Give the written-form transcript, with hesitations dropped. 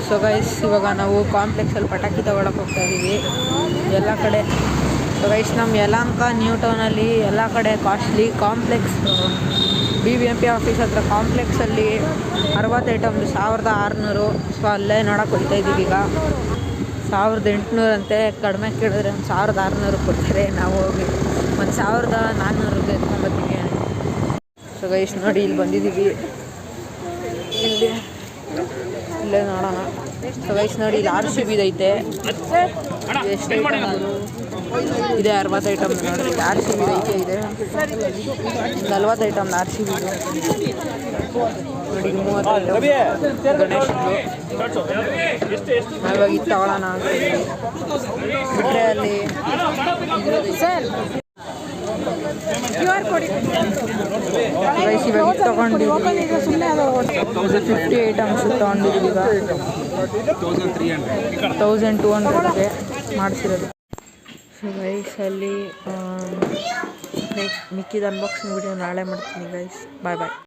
So guys ಇವಾಗ ನಾವು ಕಾಂಪ್ಲೆಕ್ಸಲ್ಲಿ ಪಟಾಕಿ ತೊಗೊಳಕ್ಕೆ ಹೋಗ್ತಾ ಇದ್ದೀವಿ ಎಲ್ಲ ಕಡೆ. ಸೊ ಗೈಸ್ ನಮ್ಮ ಯಲಹಂಕ ನ್ಯೂ ಟೌನಲ್ಲಿ ಎಲ್ಲ ಕಡೆ ಕಾಸ್ಟ್ಲಿ ಕಾಂಪ್ಲೆಕ್ಸ್ BBMP ಆಫೀಸ್ ಹತ್ರ ಕಾಂಪ್ಲೆಕ್ಸಲ್ಲಿ 60 ಐಟಮ್ದು 1600. ಸೊ ಅಲ್ಲೇ ನೋಡೋಕೆ ಹೋಗ್ತಾ ಇದ್ದೀವಿ. ಈಗ 1800 ಅಂತೆ, ಕಡಿಮೆ ಕೇಳಿದ್ರೆ ಒಂದು 1600 ಕೊಡ್ತಾರೆ. ನಾವು ಹೋಗಿ ಒಂದು 1400 ಎತ್ಕೊಂಡ್ಬರ್ತೀವಿ. ಸೊ ಗೈಸ್ ನೋಡಿ ಇಲ್ಲಿ ಬಂದಿದ್ದೀವಿ, ಇಲ್ಲೇ ನೋಡೋಣ. ಸೊ ಗೈಸ್ ನೋಡಿ ಇಲ್ಲಿ RCB ಐತೆ. ಎಷ್ಟು ಇದೆ 60 ಐಟಮ್ ನೋಡಿ. RCB ಐತೆ ಇದೆ 40 ಐಟಮ್ RCB ನೋಡಿ. 30 ಗಣೇಶದ್ದು ಇವಾಗ ಇದು ತಗೊಳ್ಳೋಣ ಅಂತ ಬಿಟ್ಟರೆ ಅಲ್ಲಿ QR ಕೋಡ್ ಗೈಸ್ ಇವಾಗ ಇದು ತೊಗೊಂಡಿದ್ದೀವಿ. 50 ಐಟಮ್ಸ್ ತೊಗೊಂಡಿದ್ದೀವಿ. ಈಗ 1200ಗೆ ಮಾಡಿಸಿರೋದು. ಸೊ ಗೈಸ್ ಅಲ್ಲಿ ಮಿಕ್ಕಿದ ಅನ್ಬಾಕ್ಸಿಂಗ್ ವಿಡಿಯೋ ನಾಳೆ ಮಾಡ್ತೀನಿ ಗೈಸ್. ಬಾಯ್ ಬಾಯ್.